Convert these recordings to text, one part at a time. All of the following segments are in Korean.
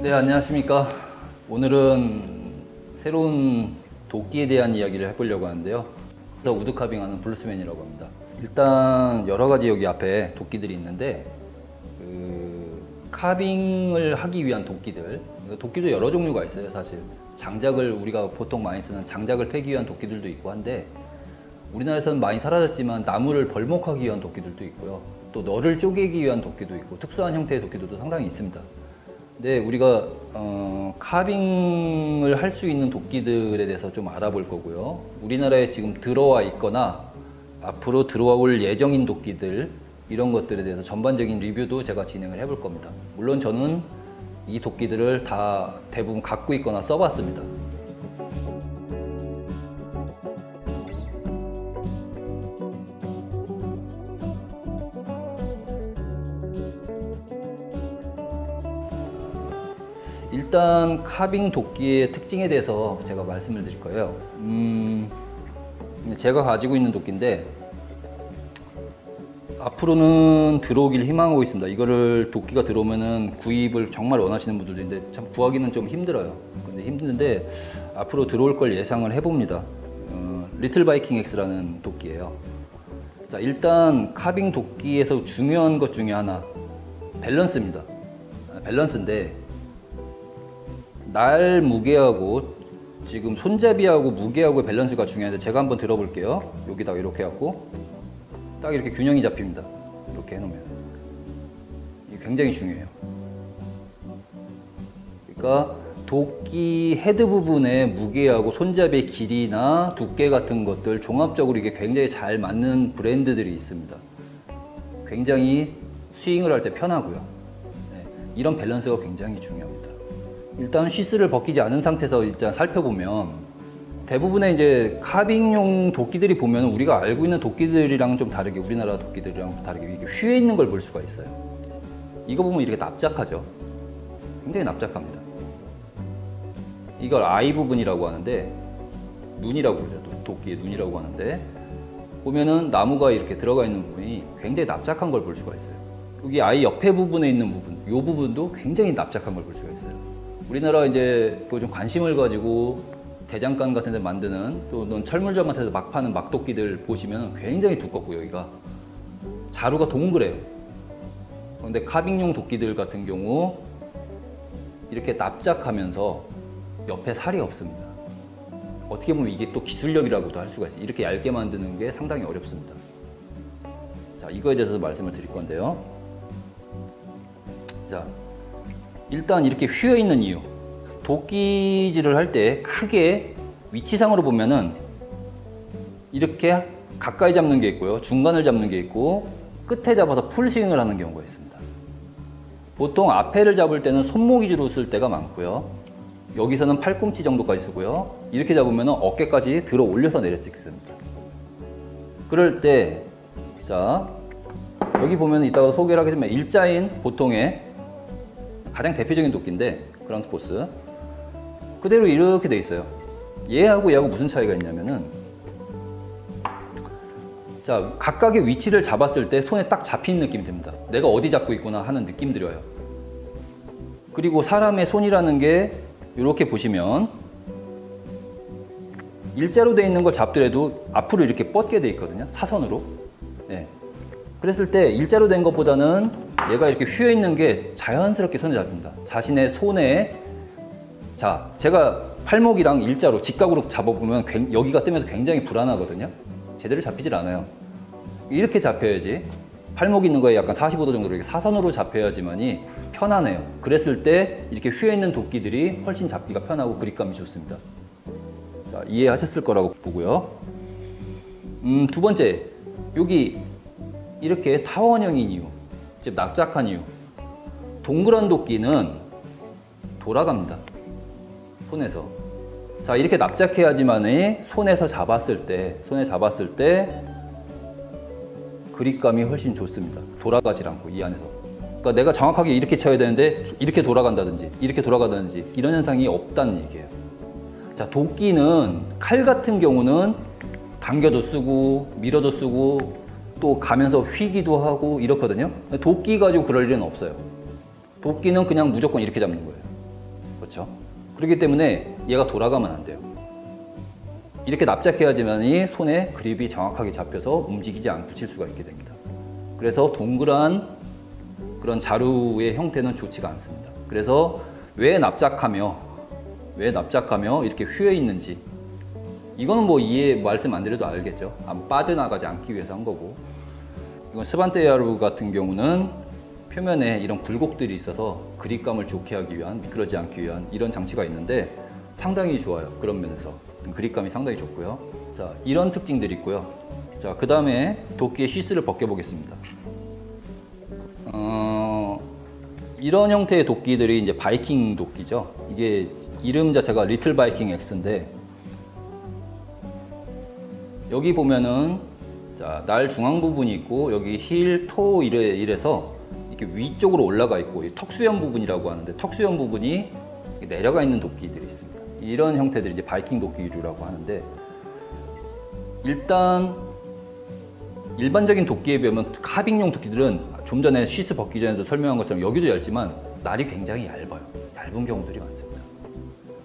네, 안녕하십니까. 오늘은 새로운 도끼에 대한 이야기를 해보려고 하는데요. 우드카빙하는 블루스맨이라고 합니다. 일단 여러 가지 여기 앞에 도끼들이 있는데 카빙을 하기 위한 도끼들, 도끼도 여러 종류가 있어요. 사실 장작을 우리가 보통 많이 쓰는 장작을 패기 위한 도끼들도 있고 한데, 우리나라에서는 많이 사라졌지만 나무를 벌목하기 위한 도끼들도 있고요, 또 너를 쪼개기 위한 도끼도 있고 특수한 형태의 도끼들도 상당히 있습니다. 근데 우리가 카빙을 할 수 있는 도끼들에 대해서 좀 알아볼 거고요, 우리나라에 지금 들어와 있거나 앞으로 들어올 예정인 도끼들, 이런 것들에 대해서 전반적인 리뷰도 제가 진행을 해볼 겁니다. 물론 저는 이 도끼들을 다 대부분 갖고 있거나 써봤습니다. 일단 카빙 도끼의 특징에 대해서 제가 말씀을 드릴 거예요. 제가 가지고 있는 도끼인데 앞으로는 들어오길 희망하고 있습니다. 이거를 도끼가 들어오면은 구입을 정말 원하시는 분들도 있는데 참 구하기는 좀 힘들어요. 근데 힘드는데 앞으로 들어올 걸 예상을 해봅니다. 리틀 바이킹 X라는 도끼예요. 자, 일단 카빙 도끼에서 중요한 것 중에 하나, 밸런스입니다. 밸런스인데 날 무게하고 지금 손잡이하고 무게하고의 밸런스가 중요한데, 제가 한번 들어볼게요. 여기다가 이렇게 해갖고 딱 이렇게 균형이 잡힙니다. 이렇게 해놓으면 이게 굉장히 중요해요. 그러니까 도끼 헤드 부분의 무게하고 손잡이의 길이나 두께 같은 것들 종합적으로 이게 굉장히 잘 맞는 브랜드들이 있습니다. 굉장히 스윙을 할 때 편하고요. 네, 이런 밸런스가 굉장히 중요합니다. 일단 쉬스를 벗기지 않은 상태에서 일단 살펴보면 대부분의 이제 카빙용 도끼들이 보면 우리가 알고 있는 도끼들이랑 좀 다르게, 우리나라 도끼들이랑 다르게 이렇게 휘어 있는 걸 볼 수가 있어요. 이거 보면 이렇게 납작하죠. 굉장히 납작합니다. 이걸 아이 부분이라고 하는데, 눈이라고 그러죠. 도끼의 눈이라고 하는데, 보면은 나무가 이렇게 들어가 있는 부분이 굉장히 납작한 걸 볼 수가 있어요. 여기 아이 옆에 부분에 있는 부분, 이 부분도 굉장히 납작한 걸 볼 수가 있어요. 우리나라 이제 좀 관심을 가지고 대장간 같은 데 만드는, 또 철물점 같은 데 막 파는 막도끼들 보시면 굉장히 두껍고 여기가 자루가 동그래요. 그런데 카빙용 도끼들 같은 경우 이렇게 납작하면서 옆에 살이 없습니다. 어떻게 보면 이게 또 기술력이라고도 할 수가 있어요. 이렇게 얇게 만드는 게 상당히 어렵습니다. 자, 이거에 대해서 말씀을 드릴 건데요. 자, 일단 이렇게 휘어 있는 이유, 도끼질을 할 때 크게 위치상으로 보면은 이렇게 가까이 잡는 게 있고요, 중간을 잡는 게 있고, 끝에 잡아서 풀스윙을 하는 경우가 있습니다. 보통 앞에를 잡을 때는 손목 위주로 쓸 때가 많고요, 여기서는 팔꿈치 정도까지 쓰고요, 이렇게 잡으면 어깨까지 들어 올려서 내려 찍습니다. 그럴 때, 자, 여기 보면 이따가 소개를 하겠지만 일자인 보통의 가장 대표적인 도끼인데, 그랑스포스 그대로 이렇게 돼 있어요. 얘하고 무슨 차이가 있냐면은, 자, 각각의 위치를 잡았을 때 손에 딱 잡히는 느낌이 듭니다. 내가 어디 잡고 있구나 하는 느낌 들어요. 그리고 사람의 손이라는 게 이렇게 보시면 일자로 돼 있는 걸 잡더라도 앞으로 이렇게 뻗게 돼 있거든요, 사선으로. 네. 그랬을 때 일자로 된 것보다는 얘가 이렇게 휘어 있는 게 자연스럽게 손에 잡힙니다. 자신의 손에, 자, 제가 팔목이랑 일자로 직각으로 잡아보면 여기가 뜨면서 굉장히 불안하거든요. 제대로 잡히질 않아요. 이렇게 잡혀야지, 팔목 있는 거에 약간 45도 정도로 이렇게 사선으로 잡혀야지만이 편하네요. 그랬을 때 이렇게 휘어 있는 도끼들이 훨씬 잡기가 편하고 그립감이 좋습니다. 자, 이해하셨을 거라고 보고요. 두 번째, 여기 이렇게 타원형인 이유, 즉 납작한 이유, 동그란 도끼는 돌아갑니다, 손에서. 자, 이렇게 납작해야지만이 손에 잡았을 때 그립감이 훨씬 좋습니다. 돌아가질 않고 이 안에서. 그러니까 내가 정확하게 이렇게 쳐야 되는데 이렇게 돌아간다든지 이렇게 돌아가든지 이런 현상이 없다는 얘기예요. 자, 도끼는 칼 같은 경우는 당겨도 쓰고 밀어도 쓰고 또 가면서 휘기도 하고 이렇거든요. 도끼 가지고 그럴 일은 없어요. 도끼는 그냥 무조건 이렇게 잡는 거예요. 그렇죠? 그렇기 때문에 얘가 돌아가면 안 돼요. 이렇게 납작해야지만이 손에 그립이 정확하게 잡혀서 움직이지 않고 칠 수가 있게 됩니다. 그래서 동그란 그런 자루의 형태는 좋지가 않습니다. 그래서 왜 납작하며 이렇게 휘어 있는지, 이거는 뭐 말씀 안 드려도 알겠죠. 빠져나가지 않기 위해서 한 거고, 이건 스반테야루 같은 경우는 표면에 이런 굴곡들이 있어서 그립감을 좋게 하기 위한, 미끄러지지 않기 위한 이런 장치가 있는데 상당히 좋아요. 그런 면에서 그립감이 상당히 좋고요. 자, 이런 특징들이 있고요. 자, 그 다음에 도끼의 시스를 벗겨 보겠습니다. 이런 형태의 도끼들이 이제 바이킹 도끼죠. 이게 이름 자체가 리틀 바이킹 X인데, 여기 보면은 자, 날 중앙 부분이 있고 여기 힐, 토 이래서 이렇게 위쪽으로 올라가 있고, 턱수염 부분이라고 하는데 턱수염 부분이 내려가 있는 도끼들이 있습니다. 이런 형태들이 이제 바이킹 도끼류라고 하는데, 일단 일반적인 도끼에 비하면 카빙용 도끼들은 좀 전에 시스 벗기 전에도 설명한 것처럼 여기도 얇지만 날이 굉장히 얇아요. 얇은 경우들이 많습니다.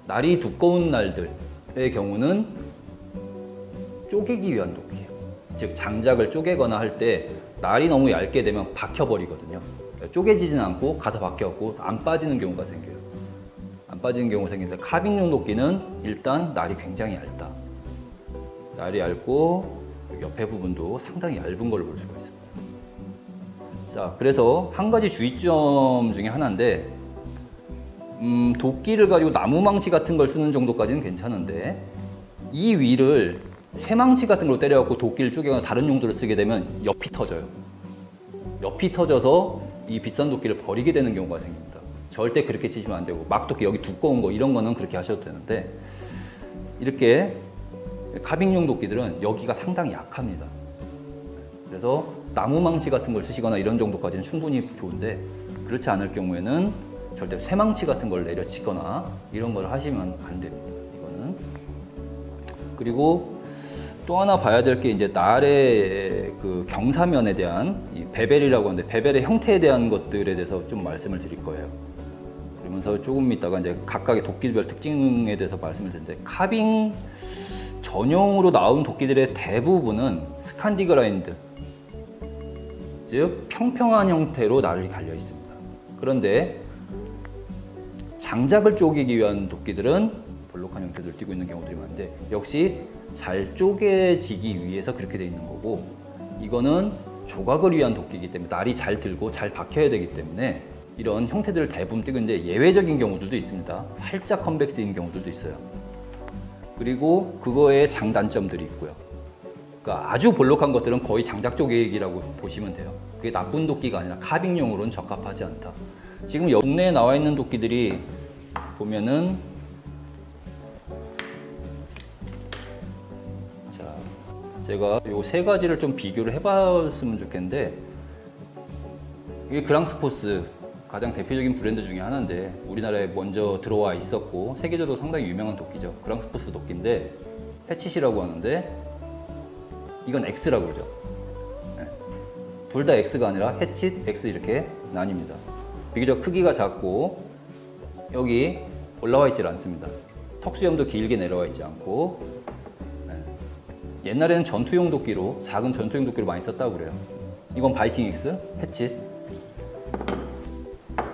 날이 두꺼운 날들의 경우는 쪼개기 위한 도끼예요. 즉 장작을 쪼개거나 할 때 날이 너무 얇게 되면 박혀버리거든요. 쪼개지지는 않고 가서 박혀갖고 안 빠지는 경우가 생겨요. 안 빠지는 경우가 생기는데, 카빙용 도끼는 일단 날이 굉장히 얇다. 날이 얇고 옆에 부분도 상당히 얇은 걸로 볼 수가 있습니다. 자, 그래서 한 가지 주의점 중에 하나인데, 도끼를 가지고 나무망치 같은 걸 쓰는 정도까지는 괜찮은데, 이 위를 쇠망치 같은 걸로 때려갖고 도끼를 쪼개거나 다른 용도로 쓰게 되면 옆이 터져요. 옆이 터져서 이 비싼 도끼를 버리게 되는 경우가 생깁니다. 절대 그렇게 치시면 안 되고, 막도끼 여기 두꺼운 거 이런 거는 그렇게 하셔도 되는데, 이렇게 카빙용 도끼들은 여기가 상당히 약합니다. 그래서 나무망치 같은 걸 쓰시거나 이런 정도까지는 충분히 좋은데, 그렇지 않을 경우에는 절대 쇠망치 같은 걸 내려치거나 이런 걸 하시면 안 됩니다. 이거는. 그리고 또 하나 봐야 될 게 이제 날의 그 경사면에 대한 이 베벨이라고 하는데, 베벨의 형태에 대한 것들에 대해서 좀 말씀을 드릴 거예요. 그러면서 조금 있다가 이제 각각의 도끼별 특징에 대해서 말씀을 드리는데, 카빙 전용으로 나온 도끼들의 대부분은 스칸디 그라인드, 즉 평평한 형태로 날이 갈려 있습니다. 그런데 장작을 쪼개기 위한 도끼들은 볼록한 형태를 띠고 있는 경우들이 많은데, 역시 잘 쪼개지기 위해서 그렇게 되어 있는 거고, 이거는 조각을 위한 도끼이기 때문에 날이 잘 들고 잘 박혀야 되기 때문에 이런 형태들을 대부분 띠고 있는데, 예외적인 경우들도 있습니다. 살짝 컨벡스인 경우들도 있어요. 그리고 그거에 장단점들이 있고요. 그러니까 아주 볼록한 것들은 거의 장작 쪼개기라고 보시면 돼요. 그게 나쁜 도끼가 아니라 카빙용으로는 적합하지 않다. 지금 국내에 나와 있는 도끼들이 보면은, 자, 제가 요 세 가지를 좀 비교를 해봤으면 좋겠는데, 이게 그랑스포스 가장 대표적인 브랜드 중에 하나인데, 우리나라에 먼저 들어와 있었고 세계적으로 상당히 유명한 도끼죠. 그랑스포스 도끼인데 해치시라고 하는데, 이건 X라고 그러죠. 네. 둘 다 X가 아니라 해칫, X 이렇게 나뉩니다. 비교적 크기가 작고 여기 올라와 있질 않습니다. 턱수염도 길게 내려와 있지 않고, 네. 옛날에는 전투용 도끼로, 작은 전투용 도끼로 많이 썼다고 그래요. 이건 바이킹 X, 해칫.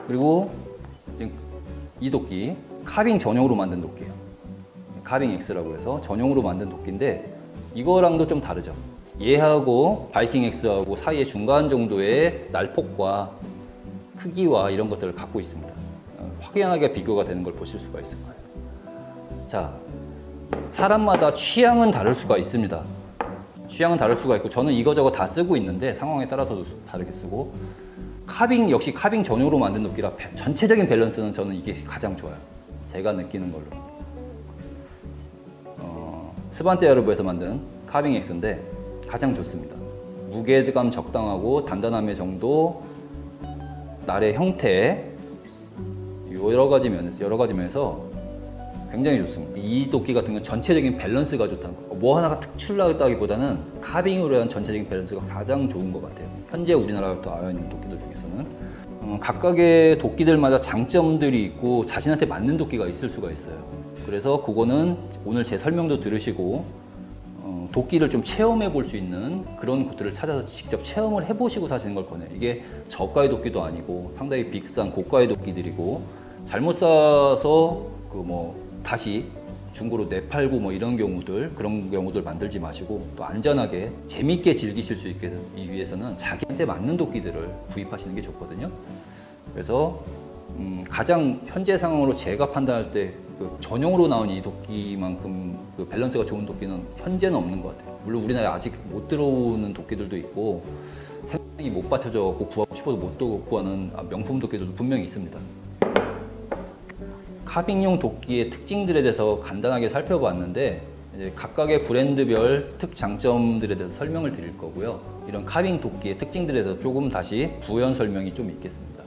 그리고 이 도끼 카빙 전용으로 만든 도끼예요. 카빙 X라고 해서 전용으로 만든 도끼인데, 이거랑도 좀 다르죠. 얘하고 바이킹 X하고 사이에 중간 정도의 날폭과 크기와 이런 것들을 갖고 있습니다. 확연하게 비교가 되는 걸 보실 수가 있을 거예요. 자, 사람마다 취향은 다를 수가 있습니다. 취향은 다를 수가 있고, 저는 이거저거 다 쓰고 있는데 상황에 따라서도 다르게 쓰고, 역시 카빙 전용으로 만든 도끼라 전체적인 밸런스는 저는 이게 가장 좋아요. 제가 느끼는 걸로. 스반테야르부에서 만든 카빙 X인데 가장 좋습니다. 무게감 적당하고 단단함의 정도, 날의 형태, 여러 가지 면에서 굉장히 좋습니다. 이 도끼 같은 건 전체적인 밸런스가 좋다는 거. 뭐 하나가 특출나다기보다는 카빙으로 한 전체적인 밸런스가 가장 좋은 것 같아요. 현재 우리나라에 나와 있는 도끼들 중에서는. 각각의 도끼들마다 장점들이 있고 자신한테 맞는 도끼가 있을 수가 있어요. 그래서 그거는 오늘 제 설명도 들으시고 도끼를 좀 체험해 볼 수 있는 그런 곳들을 찾아서 직접 체험을 해보시고 사시는 걸 권해요. 이게 저가의 도끼도 아니고 상당히 비싼 고가의 도끼들이고 잘못 사서 다시 중고로 내팔고 이런 경우들, 그런 경우들 만들지 마시고 또 안전하게 재밌게 즐기실 수 있게 위해서는 자기한테 맞는 도끼들을 구입하시는 게 좋거든요. 그래서 가장 현재 상황으로 제가 판단할 때 전용으로 나온 이 도끼만큼 밸런스가 좋은 도끼는 현재는 없는 것 같아요. 물론 우리나라에 아직 못 들어오는 도끼들도 있고 생산이 못 받쳐져서 구하고 싶어도 못 구하는 명품 도끼들도 분명히 있습니다. 카빙용 도끼의 특징들에 대해서 간단하게 살펴봤는데 이제 각각의 브랜드별 특장점들에 대해서 설명을 드릴 거고요. 이런 카빙 도끼의 특징들에 대해서 조금 다시 부연 설명이 좀 있겠습니다.